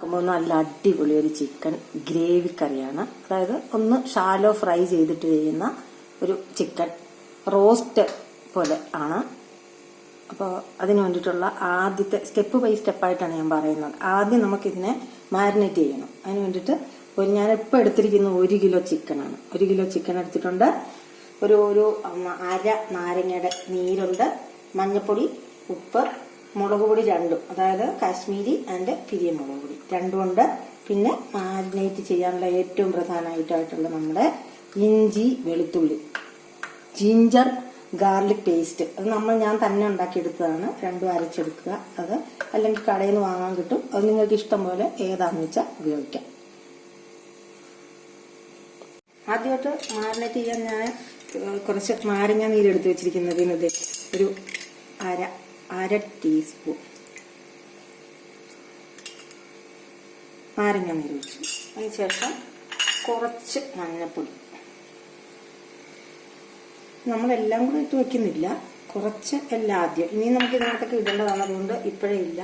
ഉണ്ടാക്കുമ്പോൾ നല്ല അടിപൊളി ഒരു ചിക്കൻ ഗ്രേവി കറിയാണ്. അതായത് ഒന്ന് ഷാലോ ഫ്രൈ ചെയ്തിട്ട് ചെയ്യുന്ന ഒരു ചിക്കൻ റോസ്റ്റ് പോലെ ആണ്. അപ്പോൾ അതിന് വേണ്ടിയിട്ടുള്ള ആദ്യത്തെ സ്റ്റെപ്പ് ബൈ സ്റ്റെപ്പായിട്ടാണ് ഞാൻ പറയുന്നത്. ആദ്യം നമുക്കിതിനെ മാരിനേറ്റ് ചെയ്യണം. അതിന് വേണ്ടിയിട്ട് ഞാനിപ്പോൾ എടുത്തിരിക്കുന്നത് 1 കിലോ ചിക്കനാണ്. 1 കിലോ ചിക്കൻ എടുത്തിട്ടുണ്ട്. ഒരു അര നാരങ്ങയുടെ നീരുണ്ട്, മഞ്ഞൾപ്പൊടി, ഉപ്പ്, മുളക് പൊടി 2, അതായത് കാശ്മീരി ആൻഡ് പിരിയ മുളക് പൊടി 2 ഉണ്ട്. പിന്നെ മാരിനേറ്റ് ചെയ്യാനുള്ള ഏറ്റവും പ്രധാനമായിട്ടുള്ള നമ്മുടെ ഇഞ്ചി വെളുത്തുള്ളി ജിഞ്ചർ ഗാർലിക് പേസ്റ്റ്. അത് ഞാൻ തന്നെ ഉണ്ടാക്കിയെടുത്തതാണ്. 2 അരച്ചെടുക്കുക. അത് അല്ലെങ്കിൽ കടയിൽ നിന്ന് വാങ്ങാൻ കിട്ടും. അത് നിങ്ങൾക്ക് ഇഷ്ടം പോലെ ഏതാണെന്ന് വെച്ചാൽ ഉപയോഗിക്കാം. ആദ്യമായിട്ട് മാരിനേറ്റ് ചെയ്യാൻ ഞാൻ കുറച്ച് നാരങ്ങ നീരെടുത്ത് വെച്ചിരിക്കുന്നത് ഒരു അര ടീസ്പൂൺ നാരങ്ങ നീര് വെച്ചു. അതിനുശേഷം കുറച്ച് മഞ്ഞൾപ്പൊടി. നമ്മളെല്ലാം കൂടെ ഇട്ട് വെക്കുന്നില്ല, കുറച്ച് എല്ലാം ആദ്യം. ഇനി നമുക്ക് ഇതിനകത്തൊക്കെ ഇടേണ്ടതാണ്, അതുകൊണ്ട് ഇപ്പോഴേ ഇല്ല.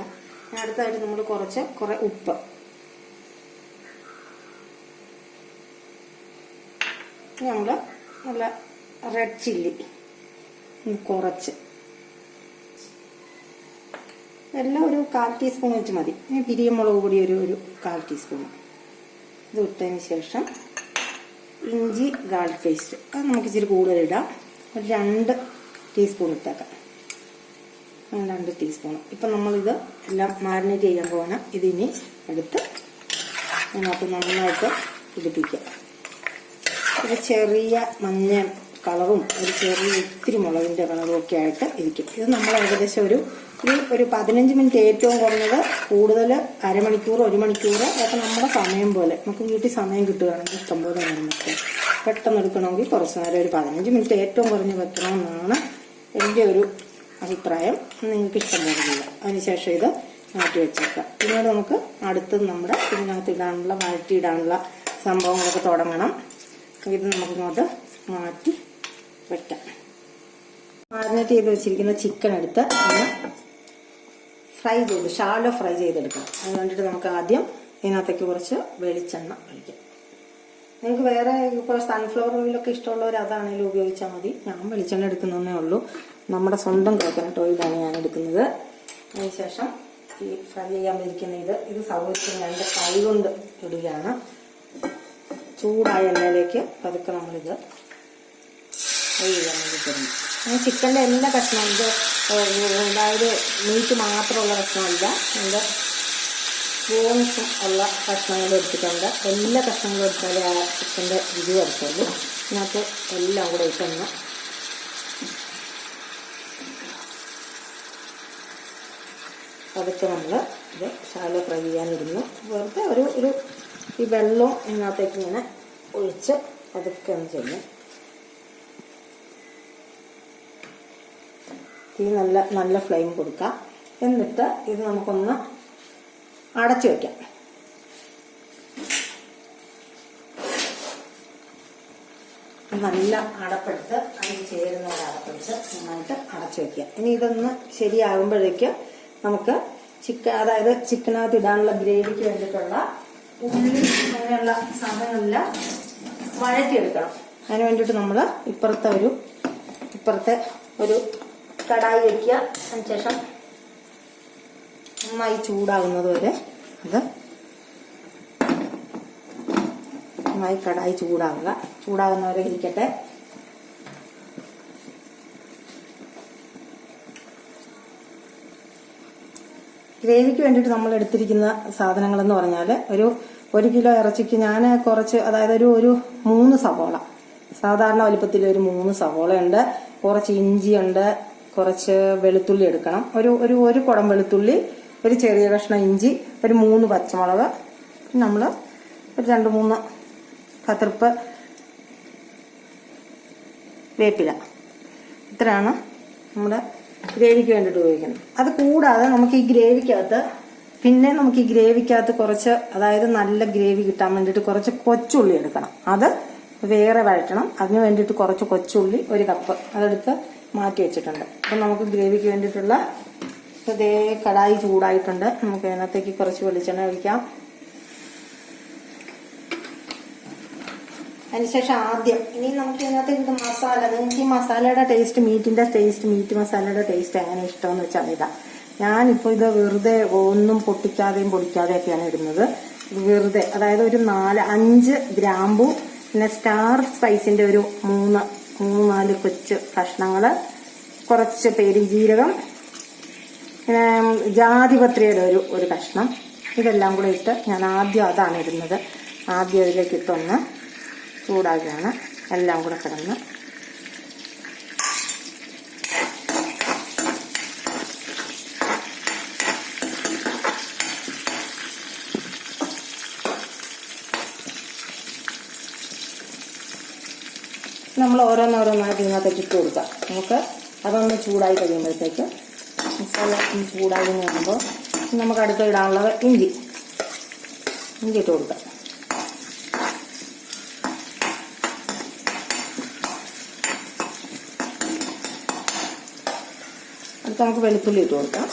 അടുത്തായിട്ട് നമ്മൾ കുറെ ഉപ്പ്, നമ്മൾ നല്ല റെഡ് ചില്ലി കുറച്ച്, എല്ലാം ഒരു 1/4 ടീസ്പൂൺ വെച്ച് മതി. പിരിയ മുളക് പൊടി ഒരു 1/4 ടീസ്പൂൺ. ഇത് ഇട്ടതിന് ശേഷം ഇഞ്ചി ഗാർലിക് പേസ്റ്റ് അത് നമുക്ക് ഇച്ചിരി കൂടുതൽ ഇടാം. ഒരു 2 ടീസ്പൂൺ ഇട്ടേക്കാം. 2 ടീസ്പൂൺ. ഇപ്പം നമ്മളിത് എല്ലാം മാരിനേറ്റ് ചെയ്യാൻ പോകണം. ഇതിനി എടുത്ത് അതിനകത്ത് നന്നായിട്ട് പിടിപ്പിക്കാം. ഒരു ചെറിയ മഞ്ഞ കളറും ഒരു ചെറിയ ഇത്തിരി മുളകിൻ്റെ കളറും ഒക്കെ ആയിട്ട് ഇരിക്കും. ഇത് നമ്മൾ ഏകദേശം ഒരു 15 മിനിറ്റ്, ഏറ്റവും കുറഞ്ഞത്, കൂടുതൽ അരമണിക്കൂർ 1 മണിക്കൂർ, അതൊക്കെ നമ്മുടെ സമയം പോലെ. നമുക്ക് വീട്ടിൽ സമയം കിട്ടുകയാണെങ്കിൽ ഇഷ്ടംപോലെ നമുക്ക് പെട്ടെന്ന് എടുക്കണമെങ്കിൽ കുറച്ച് നേരം ഒരു 15 മിനിറ്റ് ഏറ്റവും കുറഞ്ഞ് വെക്കണമെന്നാണ് എൻ്റെ ഒരു അഭിപ്രായം. നിങ്ങൾക്ക് ഇഷ്ടം പോലെ ചെയ്യാം. അതിനുശേഷം ഇത് മാറ്റി വെച്ചേക്കാം. പിന്നീട് നമുക്ക് അടുത്തത് നമ്മുടെ ഇതിനകത്ത് വഴറ്റിയിടാനുള്ള സംഭവങ്ങളൊക്കെ തുടങ്ങണം. ഇത് നമുക്കിങ്ങോട്ട് മാറ്റി വെക്കാം. മാരിനേറ്റ് ചെയ്ത് വെച്ചിരിക്കുന്ന ചിക്കൻ എടുത്ത് ഷാലോ ഫ്രൈ ചെയ്തെടുക്കണം. അതിന് വേണ്ടിയിട്ട് നമുക്ക് ആദ്യം ഇതിനകത്തേക്ക് കുറച്ച് വെളിച്ചെണ്ണ ഒഴിക്കാം. നിങ്ങൾക്ക് വേറെ ഇപ്പോൾ സൺഫ്ലവർ ഓയിലൊക്കെ ഇഷ്ടമുള്ളവർ അതാണെങ്കിലും ഉപയോഗിച്ചാൽ മതി. ഞാൻ വെളിച്ചെണ്ണ എടുക്കുന്നതേ ഉള്ളൂ. നമ്മുടെ സ്വന്തം കോക്കനട്ട് ഓയിലാണ് ഞാൻ എടുക്കുന്നത്. അതിനുശേഷം ഈ ഫ്രൈ ചെയ്യാൻ ഇരിക്കുന്ന ഇത് സൗകര്യത്തിന് എൻ്റെ കൈ കൊണ്ട് ഇടുകയാണ്. ചൂടായ എണ്ണയിലേക്ക് പതുക്കെ നമ്മളിത് ഫ്രൈ ചെയ്യാൻ വേണ്ടി തരുന്നു. ചിക്കൻ്റെ എല്ലാ കഷ്ണവും അതായത് മീറ്റ് മാത്രമുള്ള കഷ്ണമല്ല, എൻ്റെ ബോൺസും ഉള്ള കഷ്ണങ്ങൾ എടുത്തിട്ടുണ്ട്. എല്ലാ കഷ്ണങ്ങളും എടുത്താലേ ആ ചിക്കൻ്റെ രുചി വരത്തുള്ളൂ. ഇതിനകത്ത് എല്ലാം കൂടെ ഇട്ടൊന്ന് അതൊക്കെ നമ്മൾ ഇത് ഷാലോ ഫ്രൈ ചെയ്യാനിരുന്നു. വെറുതെ ഒരു ഈ വെള്ളം ഇതിനകത്തേക്ക് ഇങ്ങനെ ഒഴിച്ച് അതൊക്കെ ഒന്ന് ചെയ്യും. ഈ നല്ല ഫ്ലെയിം കൊടുക്കാം. എന്നിട്ട് ഇത് നമുക്കൊന്ന് അടച്ചു വയ്ക്കാം. നല്ല അടപ്പെടുത്ത് അതിന് ചേരുന്ന ഒരു അടപ്പെടുത്ത് നന്നായിട്ട് അടച്ചു വയ്ക്കുക. ഇനി ഇതൊന്ന് ശരിയാകുമ്പോഴേക്ക് നമുക്ക് അതായത് ചിക്കനകത്ത് ഇടാനുള്ള ഗ്രേവിക്ക് വേണ്ടിയിട്ടുള്ള ഉള്ളി അങ്ങനെയുള്ള സാധനങ്ങളെല്ലാം വഴറ്റിയെടുക്കണം. അതിന് വേണ്ടിയിട്ട് നമ്മൾ ഇപ്പുറത്തെ ഒരു കടായി വയ്ക്കുക. അതിനുശേഷം നന്നായി ചൂടാകുന്നത് വരെ അത് നന്നായി കടായി ചൂടാകുന്നവരെ ഇരിക്കട്ടെ. ഗ്രേവിക്ക് വേണ്ടിയിട്ട് നമ്മൾ എടുത്തിരിക്കുന്ന സാധനങ്ങളെന്ന് പറഞ്ഞാൽ ഒരു 1 കിലോ ഇറച്ചിക്ക് ഞാൻ കുറച്ച്, അതായത് ഒരു 3 സവോള, സാധാരണ വലിപ്പത്തിൽ ഒരു 3 സവോളയുണ്ട്, കുറച്ച് ഇഞ്ചിയുണ്ട്, കുറച്ച് വെളുത്തുള്ളി എടുക്കണം. ഒരു കുടം വെളുത്തുള്ളി, ഒരു ചെറിയ കഷ്ണം ഇഞ്ചി, ഒരു 3 പച്ചമുളക്, നമ്മൾ ഒരു 2-3 കത്തിരിപ്പ്, വേപ്പില. ഇത്രയാണ് നമ്മുടെ ഗ്രേവിക്ക് വേണ്ടിയിട്ട് ഉപയോഗിക്കുന്നത്. അത് കൂടാതെ നമുക്ക് ഈ ഗ്രേവിക്കകത്ത് കുറച്ച്, അതായത് നല്ല ഗ്രേവി കിട്ടാൻ വേണ്ടിയിട്ട് കുറച്ച് കൊച്ചുള്ളി എടുക്കണം. അത് വേറെ വഴറ്റണം. അതിന് വേണ്ടിയിട്ട് കുറച്ച് കൊച്ചുള്ളി 1 കപ്പ് അതെടുത്ത് മാറ്റി വെച്ചിട്ടുണ്ട്. അപ്പം നമുക്ക് ഗ്രേവിക്ക് വേണ്ടിയിട്ടുള്ള ഇതേ കടായി ചൂടായിട്ടുണ്ട്. നമുക്ക് അതിനകത്തേക്ക് കുറച്ച് വെളിച്ചെണ്ണ ഒഴിക്കാം. അതിനുശേഷം ആദ്യം ഇനി നമുക്ക് ഇതിനകത്ത് ഇത് മസാല, നിങ്ങൾക്ക് ഈ മസാലയുടെ ടേസ്റ്റ്, മീറ്റ് മസാലയുടെ ടേസ്റ്റ് എങ്ങനെ ഇഷ്ടമെന്ന് വെച്ചാൽ ഇതാ. ഞാനിപ്പോൾ ഇത് വെറുതെ ഒന്നും പൊട്ടിക്കാതെയും പൊടിക്കാതെയൊക്കെയാണ് ഇടുന്നത്. വെറുതെ, അതായത് ഒരു 4-5 ഗ്രാമ്പു, പിന്നെ സ്റ്റാർ സ്പൈസിന്റെ ഒരു 3-4 കൊച്ചു കഷ്ണങ്ങള്, കുറച്ച് പെരുംജീരകം, പിന്നെ ജാതിപത്രിയുടെ ഒരു കഷ്ണം, ഇതെല്ലാം കൂടെ ഇട്ട് ഞാൻ ആദ്യം അതാണ് ഇടുന്നത്. ആദ്യം ഇതിലേക്ക് ഇട്ടൊന്ന് ചൂടാക്കുകയാണ്. എല്ലാം കൂടെ കിടന്ന് നമ്മൾ ഓരോന്നോരോന്നായിട്ട് ഇതിനകത്തേക്ക് ഇട്ട് കൊടുക്കാം. നമുക്ക് അതൊന്ന് ചൂടായി കഴിയുമ്പോഴത്തേക്ക്, മസാല ഒന്ന് ചൂടായി കഴിയുമ്പോൾ നമുക്ക് അടുത്ത് ഇടാനുള്ളത് ഇഞ്ചി ഇട്ട് കൊടുക്കാം. അടുത്ത് നമുക്ക് വെളുത്തുള്ളി ഇട്ട് കൊടുക്കാം.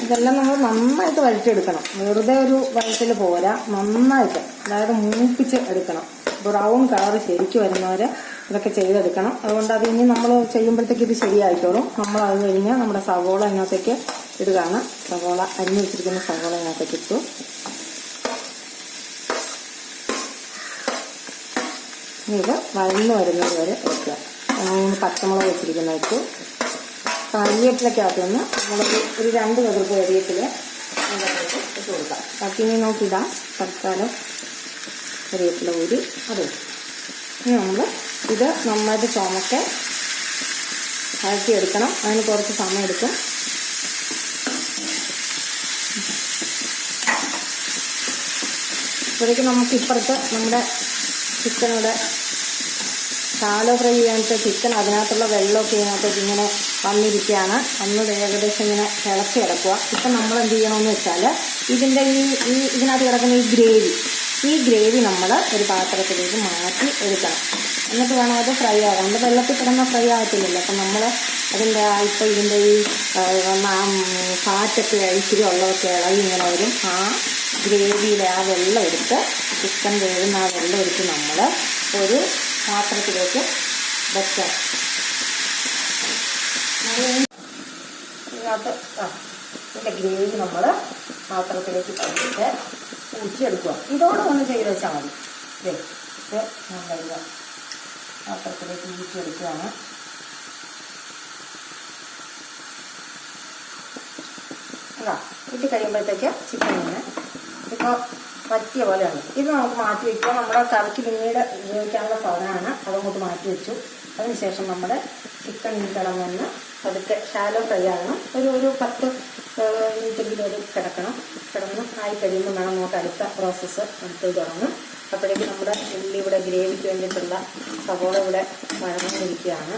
ഇതെല്ലാം നമ്മൾ നന്നായിട്ട് വഴറ്റിയെടുക്കണം. വെറുതെ ഒരു വഴറ്റിൽ പോരാ, നന്നായിട്ട്, അതായത് മൂപ്പിച്ച് എടുക്കണം. ബ്രൗൺ കളർ ശരിക്കും വരുന്നവരെ ഇതൊക്കെ ചെയ്തെടുക്കണം. അതുകൊണ്ട് അത് ഇനി നമ്മൾ ചെയ്യുമ്പോഴത്തേക്ക് ഇത് ശരിയായിക്കോളും. നമ്മൾ അത് കഴിഞ്ഞ് നമ്മുടെ സവോള ഇതിനകത്തേക്ക് ഇടുകയാണ്. സവോള അരിഞ്ഞു വെച്ചിരിക്കുന്ന സവോള ഇതിനകത്തേക്ക് ഇട്ടു. ഇനി ഇത് വഴന്നു വരുന്നത് വരെ വെക്കുക. 3 പച്ചമുളക് വെച്ചിരിക്കുന്ന ഇട്ടു. കരിവേപ്പിലക്കകത്ത് നിന്ന് നമ്മളൊരു 2 കടുക് കരിവേപ്പില അതിനകത്തേക്ക് ഇട്ട് കൊടുക്കാം. ബാക്കി ഇനി നോക്കിയിടാം. തൽക്കാലം കരിവേപ്പില ഊരി അത്. ഇനി നമ്മൾ ഇത് നന്നായിട്ട് ചുമക്കെ വഴറ്റിയെടുക്കണം. അതിന് കുറച്ച് സമയം എടുക്കും. ഇപ്പോഴേക്ക് നമുക്ക് ഇപ്പുറത്ത് നമ്മുടെ ചിക്കനോടെ ഷാലോ ഫ്രൈ ചെയ്യാനായിട്ട് ചിക്കൻ അതിനകത്തുള്ള വെള്ളമൊക്കെ ഇതിനകത്തേക്ക് ഇങ്ങനെ വന്നിരിക്കുകയാണ്. അന്ന് ഏകദേശം ഇങ്ങനെ തിളച്ച് കിടക്കുക. ഇപ്പം നമ്മൾ എന്ത് ചെയ്യണമെന്ന് വെച്ചാൽ ഇതിൻ്റെ ഇതിനകത്ത് കിടക്കുന്ന ഈ ഗ്രേവി നമ്മൾ ഒരു പാത്രത്തിലേക്ക് മാറ്റി എടുക്കണം. എന്നിട്ട് വേണം അത് ഫ്രൈ ആകാൻ. നമ്മുടെ വെള്ളത്തിൽ കിടന്ന ഫ്രൈ ആകത്തില്ലല്ലോ. അപ്പം നമ്മൾ അതിൻ്റെ ഇപ്പോൾ ഇതിൻ്റെ ഈ ഫാറ്റൊക്കെ ഇച്ചിരി ഉള്ളതൊക്കെ ഇളകി ഇങ്ങനെ വരും. ആ ഗ്രേവിയിലെ ആ വെള്ളം എടുത്ത്, ചിക്കൻ വേവുന്ന ആ വെള്ളം എടുത്ത് നമ്മൾ ഒരു പാത്രത്തിലേക്ക് വെക്കാം. ഇതിനകത്ത് ഇതിൻ്റെ ഗ്രേവി നമ്മൾ പാത്രത്തിലേക്ക് കഴിച്ചിട്ട് ഊറ്റിയെടുക്കുക. ഇതോടെ ഒന്ന് ചെയ്ത് വെച്ചാൽ മതി. ഇത് നല്ല പാത്രത്തിലേക്ക് ഊറ്റിയെടുക്കുകയാണ്. അല്ല, ഊറ്റി കഴിയുമ്പോഴത്തേക്ക് ചിക്കൻ ഇങ്ങനെ ഇപ്പോൾ പറ്റിയ പോലെയാണ്. ഇത് നമുക്ക് മാറ്റി വയ്ക്കുക. നമ്മുടെ കറിക്ക് പിന്നീട് ഉപയോഗിക്കാനുള്ള സാധനമാണ്. അതങ്ങോട്ട് മാറ്റി വെച്ചു. അതിനുശേഷം നമ്മുടെ ചിക്കൻ കിടന്നൊന്ന് പതുക്കെ ഷാലോ ഫ്രൈ ആകണം. ഒരു 10 മിനിറ്റെങ്കിലും അത് കിടന്ന് ആയി കഴിയുമ്പോൾ വേണം നമുക്ക് അടുത്ത പ്രോസസ്സ് അടുത്ത് തുടങ്ങും. അപ്പോഴേക്ക് നമ്മുടെ ഉള്ളി ഇവിടെ ഗ്രേവിക്ക് വേണ്ടിയിട്ടുള്ള സവോള ഇവിടെ വഴങ്ങിയിരിക്കുകയാണ്.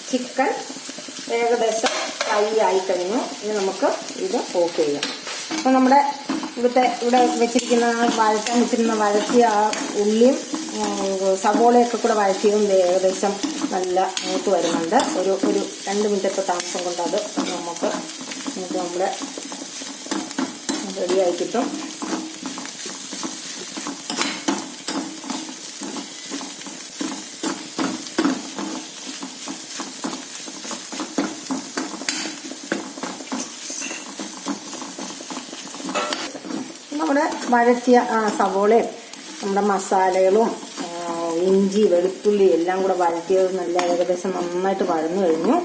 ചിക്കൻ ഏകദേശം ഫ്രൈ ആയി കഴിഞ്ഞു. ഇനി നമുക്ക് ഇത് ഓഫ് ചെയ്യാം. അപ്പോൾ നമ്മുടെ ഇവിടെ വെച്ചിരിക്കുന്ന വഴറ്റാൻ വെച്ചിരുന്ന വഴറ്റിയ ആ ഉള്ളിയും സവോളയൊക്കെ കൂടെ വഴറ്റിയതും ഏകദേശം നല്ല മൂത്ത് വരുന്നുണ്ട്. ഒരു 2 മിനിറ്റത്തെ താമസം കൊണ്ട് അത് നമുക്ക് നമ്മുടെ റെഡിയായി കിട്ടും. നമ്മുടെ വഴറ്റിയ സവോളയും നമ്മുടെ മസാലകളും ഇഞ്ചി വെളുത്തുള്ളി എല്ലാം കൂടെ വഴറ്റിയത് നല്ല ഏകദേശം നന്നായിട്ട് വഴന്നു കഴിഞ്ഞു.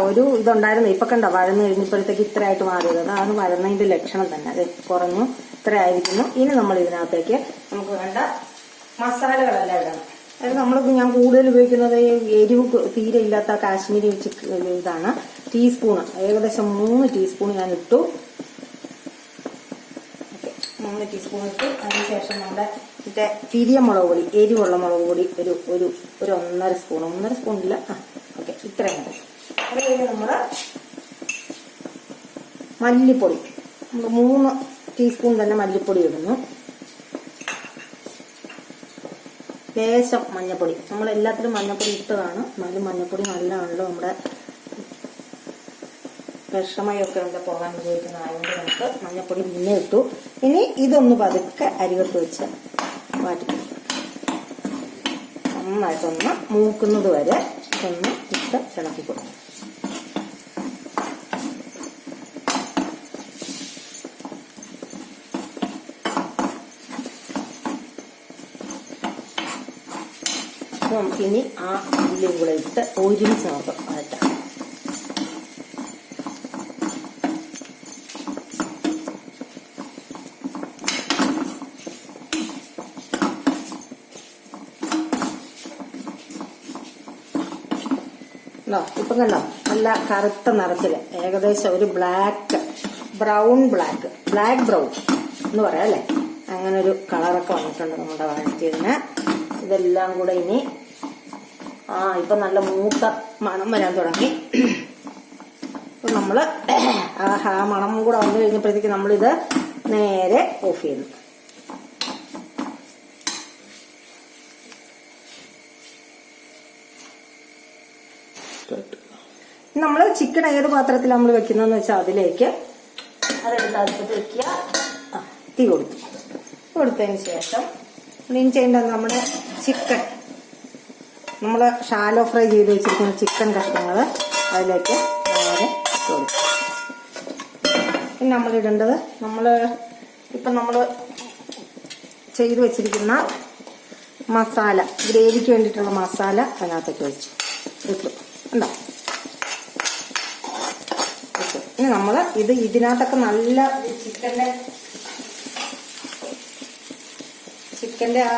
ഒരു ഇതുണ്ടായിരുന്നു. ഇപ്പം കണ്ടോ വഴന്നു കഴിഞ്ഞപ്പോഴത്തേക്ക് ഇത്രയായിട്ട് മാറിയത്. അതാണ് വഴന്നതിൻ്റെ ലക്ഷണം തന്നെ. അത് കുറഞ്ഞു, ഇത്ര ആയിരിക്കുന്നു. ഇനി നമ്മൾ ഇതിനകത്തേക്ക് നമുക്ക് വേണ്ട മസാലകളെല്ലാം ഇടണം. അതായത് ഞാൻ കൂടുതൽ ഉപയോഗിക്കുന്നത് എരിവ് തീരെ ഇല്ലാത്ത കാശ്മീരി ഇതാണ്. ടീസ്പൂണ് ഏകദേശം 3 ടീസ്പൂൺ ഞാൻ ഇട്ടു. 3 ടീസ്പൂൺ ഇട്ടു. അതിനുശേഷം നമ്മുടെ പിരിയമുളക് പൊടി, എരിവുള്ള മുളക് പൊടി ഒരു 1.5 സ്പൂൺ, 1.5 സ്പൂണില്ല, ഓക്കെ, ഇത്രയും മതി. അത് കഴിഞ്ഞ് നമ്മൾ മല്ലിപ്പൊടി 3 ടീസ്പൂൺ തന്നെ മല്ലിപ്പൊടി ഇടുന്നു. ലേശം മഞ്ഞപ്പൊടി. നമ്മളെല്ലാത്തിലും മഞ്ഞപ്പൊടി ഇട്ടതാണ്, എന്നാലും മഞ്ഞപ്പൊടി നല്ലതാണല്ലോ. നമ്മുടെ വിഷമയൊക്കെ ഉണ്ട് പോകാൻ ഉപയോഗിക്കുന്നതായതുകൊണ്ട് നമുക്ക് മഞ്ഞപ്പൊടി പിന്നെ ഇട്ടു. ഇനി ഇതൊന്ന് പതുക്കെ അരികത്ത് വെച്ച് മാറ്റി നന്നായിട്ടൊന്ന് മൂക്കുന്നത് വരെ ഒന്ന് ഇട്ട് ഇളക്കി കൊടുക്കും. നമുക്കിനി ആ ഉള്ളിയും കൂടെ ഇട്ട് ഒരുമിച്ച് നമുക്ക് വഴറ്റാം. ഇപ്പം കണ്ടോ, നല്ല കറുത്ത നിറത്തില് ഏകദേശം ഒരു ബ്ലാക്ക് ബ്രൗൺ ബ്ലാക്ക് ബ്രൗൺ എന്ന് പറയാം അല്ലേ, അങ്ങനെ ഒരു കളറൊക്കെ വന്നിട്ടുണ്ട് നമ്മുടെ വഴറ്റിയതിന്. ഇതെല്ലാം കൂടെ ഇനി ഇപ്പൊ നല്ല മൂത്ത മണം വരാൻ തുടങ്ങി. ഇപ്പൊ നമ്മള് ആ മണം കൂടെ വന്നു കഴിഞ്ഞപ്പോഴത്തേക്ക് നമ്മളിത് നേരെ ഓഫ് ചെയ്യുന്നു. നമ്മൾ ചിക്കൻ ഏത് പാത്രത്തിൽ നമ്മൾ വെക്കുന്നതെന്ന് വെച്ചാൽ അതിലേക്ക് അതെടുത്ത് അടുപ്പത്ത് വെക്കുക. തീ കൊടുത്തതിന് ശേഷം ക്ലീൻ ചെയ്യേണ്ടത് നമ്മുടെ ചിക്കൻ, നമ്മൾ ഷാലോ ഫ്രൈ ചെയ്ത് വെച്ചിരിക്കുന്ന ചിക്കൻ കഷ്ണങ്ങൾ അതിലേക്ക് നേരെ കൊടുക്കും. പിന്നെ നമ്മളിടേണ്ടത് ഇപ്പം നമ്മൾ ചെയ്ത് വെച്ചിരിക്കുന്ന മസാല, ഗ്രേവിക്ക് വേണ്ടിയിട്ടുള്ള മസാല അതിനകത്തേക്ക് വെച്ചു ഇട്ടു. ഉണ്ടോ? ഇനി നമ്മൾ ഇതിനകത്തൊക്കെ നല്ല ചിക്കൻ്റെ ആ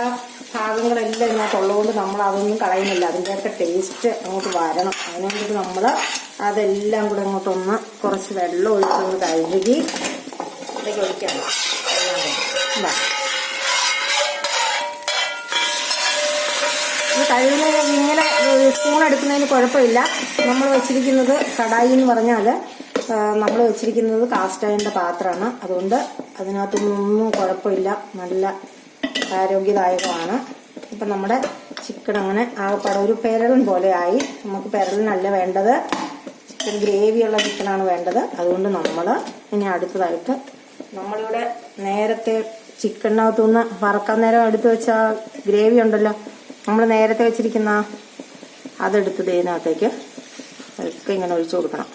ഭാഗങ്ങളെല്ലാം ഇതിനകത്തുള്ളതുകൊണ്ട് നമ്മൾ അതൊന്നും കളയുന്നില്ല. അതിൻ്റെയൊക്കെ ടേസ്റ്റ് അങ്ങോട്ട് വരണം. അതിന് വേണ്ടിയിട്ട് നമ്മൾ അതെല്ലാം കൂടെ അങ്ങോട്ടൊന്ന് കുറച്ച് വെള്ളം ഒഴിച്ചൊന്ന് കഴുകി ഇതിലേക്ക് ഒഴിക്കണം. ഇത് കഴുകുന്നതിന് ഇങ്ങനെ സ്പൂൺ എടുക്കുന്നതിന് കുഴപ്പമില്ല. നമ്മൾ വെച്ചിരിക്കുന്നത് കടായി എന്ന് പറഞ്ഞാൽ നമ്മൾ വെച്ചിരിക്കുന്നത് കാസ്റ്റ് അയണിൻ്റെ പാത്രമാണ്. അതുകൊണ്ട് അതിനകത്തൊന്നും കുഴപ്പമില്ല, നല്ല ആരോഗ്യദായകമാണ്. ഇപ്പം നമ്മുടെ ചിക്കൻ അങ്ങനെ ആകെപ്പാടെ ഒരു പെരളൻ പോലെ ആയി. നമുക്ക് പെരളിനല്ല വേണ്ടത്, ചിക്കൻ ഗ്രേവിയുള്ള ചിക്കനാണ് വേണ്ടത്. അതുകൊണ്ട് നമ്മൾ ഇനി അടുത്തതായിട്ട് നമ്മളിവിടെ നേരത്തെ ചിക്കനകത്തുനിന്ന് വറക്കാൻ നേരം എടുത്ത് വെച്ച ഗ്രേവി ഉണ്ടല്ലോ, നമ്മൾ നേരത്തെ വെച്ചിരിക്കുന്ന അതെടുത്ത് ഇതിനകത്തേക്ക് ഒക്കെ ഇങ്ങനെ ഒഴിച്ചു കൊടുക്കണം.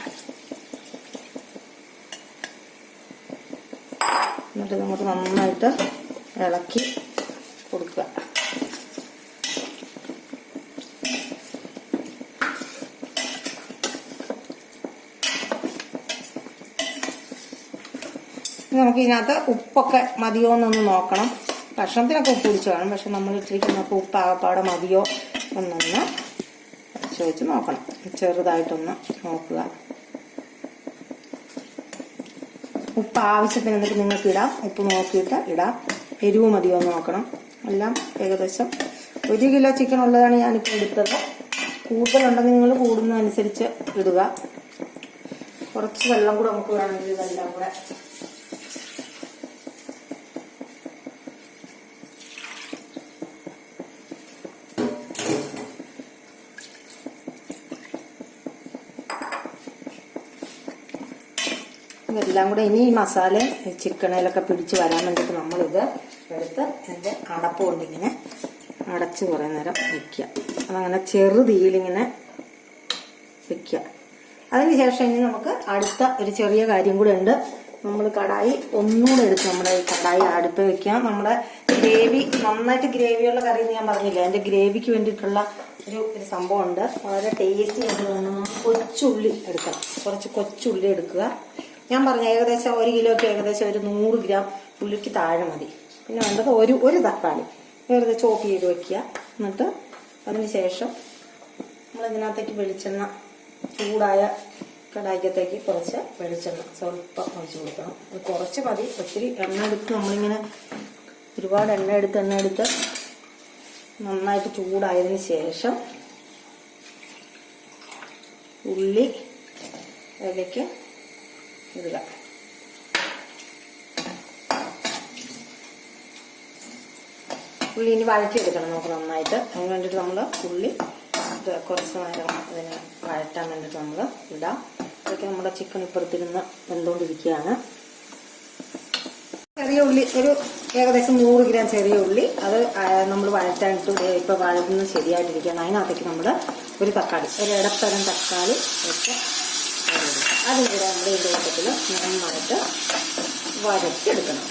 എന്നിട്ട് നമുക്ക് നന്നായിട്ട് ഇളക്കി കൊടുക്കുക. നമുക്ക് ഇതിനകത്ത് ഉപ്പൊക്കെ മതിയോ എന്നൊന്ന് നോക്കണം. ഭക്ഷണത്തിനൊക്കെ ഉപ്പ് പിടിച്ച് വേണം, പക്ഷെ നമ്മൾ ഇട്ടിരിക്കുന്നപ്പോൾ ഉപ്പ് ആകപ്പാടെ മതിയോ എന്നൊന്ന് ചോദിച്ച് നോക്കണം. ചെറുതായിട്ടൊന്ന് നോക്കുക. ഉപ്പ് ആവശ്യത്തിന് എന്നിട്ട് നിങ്ങൾക്ക് ഇടാം, ഉപ്പ് നോക്കിയിട്ട് ഇടാം. എരിവ് മതിയോ എന്ന് നോക്കണം. എല്ലാം ഏകദേശം 1 കിലോ ചിക്കൻ ഉള്ളതാണ് ഞാനിപ്പോൾ എടുത്തത്. കൂടുതലുണ്ടെങ്കിൽ നിങ്ങൾ കൂടുന്നതനുസരിച്ച് ഇടുക. കുറച്ച് വെള്ളം കൂടെ നമുക്ക് വേണമെങ്കിൽ ഇതെല്ലാം കൂടെ ഇതെല്ലാം കൂടെ ഇനി ഈ മസാലയും ചിക്കനിലൊക്കെ പിടിച്ച് വരാൻ വേണ്ടിയിട്ട് നമ്മളിത് എടുത്ത് ഇതിൻ്റെ അടപ്പ് കൊണ്ടിങ്ങനെ അടച്ച് കുറേ നേരം വയ്ക്കുക. അതങ്ങനെ ചെറുതീയിലിങ്ങനെ വയ്ക്കുക. അതിന് ശേഷം ഇനി നമുക്ക് അടുത്ത ഒരു ചെറിയ കാര്യം കൂടെ ഉണ്ട്. നമ്മൾ കടായി ഒന്നുകൂടെ എടുത്ത് നമ്മുടെ ഈ കടായി അടുപ്പ് വെക്കുക. നമ്മുടെ ഗ്രേവി നന്നായിട്ട് ഗ്രേവിയുള്ള കറി എന്ന് ഞാൻ പറഞ്ഞില്ല, അതിൻ്റെ ഗ്രേവിക്ക് വേണ്ടിയിട്ടുള്ള ഒരു സംഭവം ഉണ്ട്. വളരെ ടേസ്റ്റി ആയിട്ട് വേണം. കൊച്ചുള്ളി എടുക്കണം, കുറച്ച് കൊച്ചുള്ളി എടുക്കുക. ഞാൻ പറഞ്ഞ ഏകദേശം 1 കിലോയ്ക്ക് ഏകദേശം ഒരു 100 ഗ്രാം ഉള്ളിക്ക് താഴെ മതി. പിന്നെ വേണ്ടത് ഒരു തക്കാളി വെറുതെ ചോപ്പ് ചെയ്ത് വെക്കുക. എന്നിട്ട് അതിന് ശേഷം നമ്മളിതിനകത്തേക്ക് വെളിച്ചെണ്ണ, ചൂടായ കടായിക്കത്തേക്ക് കുറച്ച് വെളിച്ചെണ്ണ സ്വല്പം ഒഴിച്ച് കൊടുക്കണം. അത് കുറച്ച് മതി, ഒത്തിരി എണ്ണ എടുത്ത് നമ്മളിങ്ങനെ ഒരുപാട് എണ്ണ എടുത്ത് നന്നായിട്ട് ചൂടായതിന് ശേഷം ഉള്ളി അതിലേക്ക് ഇടുക. ഉള്ളി ഇനി വഴറ്റിയെടുക്കണം നമുക്ക് നന്നായിട്ട്. അതിന് വേണ്ടിയിട്ട് നമ്മൾ ഉള്ളി കുറച്ച് നേരം അതിന് വഴറ്റാൻ വേണ്ടിയിട്ട് നമ്മൾ ഇടാം. അതൊക്കെ നമ്മുടെ ചിക്കൻ ഇപ്പുറത്തിരുന്ന് വെന്തുകൊണ്ടിരിക്കുകയാണ്. ചെറിയ ഉള്ളി ഒരു ഏകദേശം 100 ഗ്രാം ചെറിയ ഉള്ളി അത് നമ്മൾ വഴറ്റാനിട്ട് ഇപ്പോൾ വഴറ്റുന്നത് ശരിയായിട്ടിരിക്കുകയാണ്. അതിനകത്തേക്ക് നമ്മൾ ഒരു തക്കാളി, ഒരു ഇടത്തരം തക്കാളി വെച്ച് അതും കൂടെ നമ്മൾ ഇതിൻ്റെ കൂട്ടത്തിൽ നന്നായിട്ട് വരച്ചെടുക്കണം.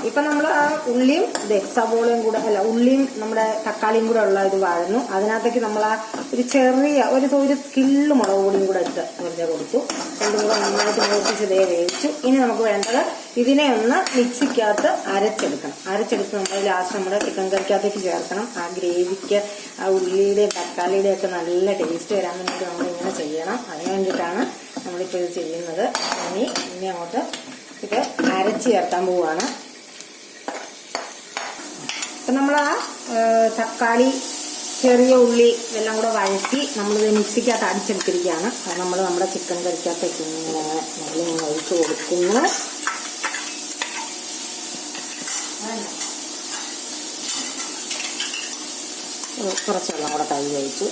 ഇപ്പം നമ്മൾ ആ ഉള്ളിയും സവോളയും കൂടെ ഉള്ളിയും നമ്മുടെ തക്കാളിയും കൂടെ ഉള്ള ഇത് വഴന്നു. അതിനകത്തേക്ക് നമ്മൾ ആ ഒരു ചെറിയ ഒരു കിള്ളു മുളക് പൊടിയും കൂടെ ഇട്ട് വെറുതെ കൊടുത്തു. രണ്ടും കൂടെ നന്നായിട്ട് മൂപ്പിച്ച് വേവിച്ചു. ഇനി നമുക്ക് വേണ്ടത് ഇതിനെ ഒന്ന് മിക്സിക്കകത്ത് അരച്ചെടുക്കണം. അരച്ചെടുത്ത് നമ്മൾ ലാസ്റ്റ് നമ്മുടെ ചിക്കൻ കറിക്കകത്തേക്ക് ചേർക്കണം. ആ ഗ്രേവിക്ക് ആ ഉള്ളിയുടെയും തക്കാളിയുടെയും ഒക്കെ നല്ല ടേസ്റ്റ് വരാൻ വേണ്ടിയിട്ട് നമ്മൾ ഇങ്ങനെ ചെയ്യണം. അതിന് വേണ്ടിയിട്ടാണ് നമ്മളിപ്പോൾ ഇത് ചെയ്യുന്നത്. ഇനി അങ്ങോട്ട് ഇത് അരച്ച് ചേർക്കാൻ പോവുകയാണ്. അപ്പം നമ്മൾ ആ തക്കാളി ചെറിയ ഉള്ളി ഇതെല്ലാം കൂടെ വഴറ്റി നമ്മളിത് മിക്സിക്കകത്ത് അടിച്ചെടുത്തിരിക്കുകയാണ്. അത് നമ്മൾ നമ്മുടെ ചിക്കൻ കറിക്കകത്തേക്ക് ഇങ്ങനെ നമ്മളിങ്ങനെ ഒഴിച്ച് കൊടുക്കുന്നു. കുറച്ച് വെള്ളം കൂടെ കൈ ഒഴിച്ചു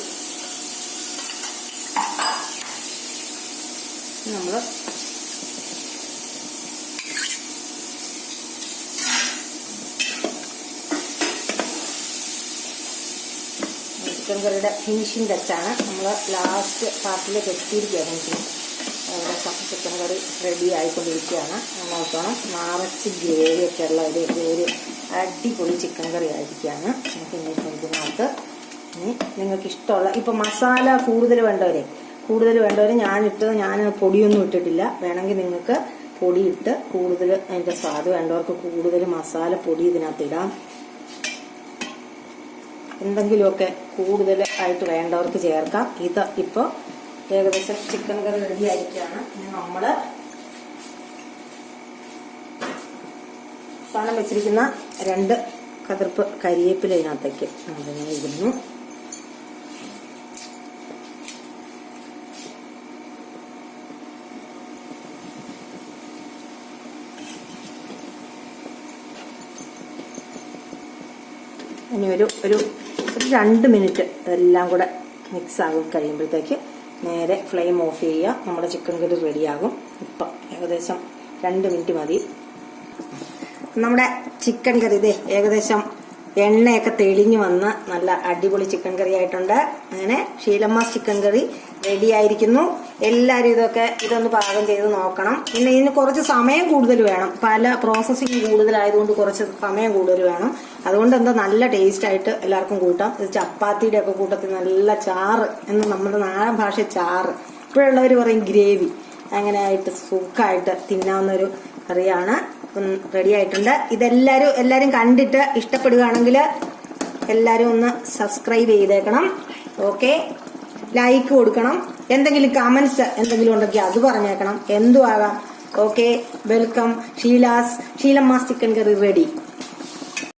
നമ്മൾ ചിക്കൻ കറിയുടെ ഫിനിഷിങ് ടച്ചാണ്. നമ്മൾ ലാസ്റ്റ് പാർട്ടിലേക്ക് എത്തിയിരിക്കുകയാണ്. ഏകദേശം ചിക്കൻ കറി റെഡി ആയിക്കൊണ്ടിരിക്കുകയാണ്. നോക്കണം നിറച്ച് ഗ്രേവിയൊക്കെ ഉള്ള ഒരു അടിപൊളി ചിക്കൻ കറി ആയിരിക്കുകയാണ്. നമുക്ക് ഇനി ഇതിനകത്ത് ഇനി നിങ്ങൾക്ക് ഇഷ്ടമുള്ള ഇപ്പം മസാല കൂടുതൽ വേണ്ടവർ ഞാൻ പൊടിയൊന്നും ഇട്ടിട്ടില്ല. വേണമെങ്കിൽ നിങ്ങൾക്ക് പൊടിയിട്ട് കൂടുതൽ അതിൻ്റെ സ്വാദ് വേണ്ടവർക്ക് കൂടുതൽ മസാല പൊടി ഇതിനകത്ത് ഇടാം. എന്തെങ്കിലുമൊക്കെ കൂടുതലായിട്ട് വേണ്ടവർക്ക് ചേർക്കാം. ഇത് ഇപ്പോൾ ഏകദേശം ചിക്കൻ കറി റെഡി ആയിരിക്കുകയാണ്. ഇനി നമ്മൾ സാധനം വെച്ചിരിക്കുന്ന 2 കതിർപ്പ് കരിവേപ്പില ഇതിനകത്തേക്ക് അതിനെ ഇടുന്നു. ഇനി ഒരു 2 മിനിറ്റ് എല്ലാം കൂടെ മിക്സ് ആകും. കഴിയുമ്പോഴത്തേക്ക് നേരെ ഫ്ലെയിം ഓഫ് ചെയ്യുക. നമ്മുടെ ചിക്കൻ കറി റെഡിയാകും. ഇപ്പം ഏകദേശം 2 മിനിറ്റ് മതി. നമ്മുടെ ചിക്കൻ കറി ഏകദേശം എണ്ണയൊക്കെ തെളിഞ്ഞു വന്ന് നല്ല അടിപൊളി ചിക്കൻ കറി ആയിട്ടുണ്ട്. അങ്ങനെ ഷീലമ്മാസ് ചിക്കൻ കറി റെഡി ആയിരിക്കുന്നു. എല്ലാവരും ഇതൊന്ന് പാകം ചെയ്ത് നോക്കണം. പിന്നെ ഇതിന് കുറച്ച് സമയം കൂടുതൽ വേണം. പല പ്രോസസ്സിങ് കൂടുതലായതുകൊണ്ട് കുറച്ച് സമയം കൂടുതൽ വേണം. അതുകൊണ്ട് നല്ല ടേസ്റ്റ് ആയിട്ട് എല്ലാവർക്കും കൂട്ടാം. ഇത് ചപ്പാത്തിയുടെ ഒക്കെ കൂട്ടത്തിൽ നല്ല ചാറ് എന്ന് നമ്മുടെ നാടൻ ഭാഷ ചാറ്, ഇപ്പോഴുള്ളവർ പറയും ഗ്രേവി, അങ്ങനെ ആയിട്ട് സുഖമായിട്ട് തിന്നാവുന്ന ഒരു കറിയാണ്. റെഡി ആയിട്ടുണ്ട്. എല്ലാവരും കണ്ടിട്ട് ഇഷ്ടപ്പെടുകയാണെങ്കിൽ എല്ലാവരും ഒന്ന് സബ്സ്ക്രൈബ് ചെയ്തേക്കണം. ഓക്കെ, ലൈക്ക് കൊടുക്കണം. എന്തെങ്കിലും കമന്റ്സ് എന്തെങ്കിലും ഉണ്ടെങ്കിൽ അത് പറഞ്ഞേക്കണം. എന്തും ആകാം. Okay, welcome. Sheelamma's chicken curry ready.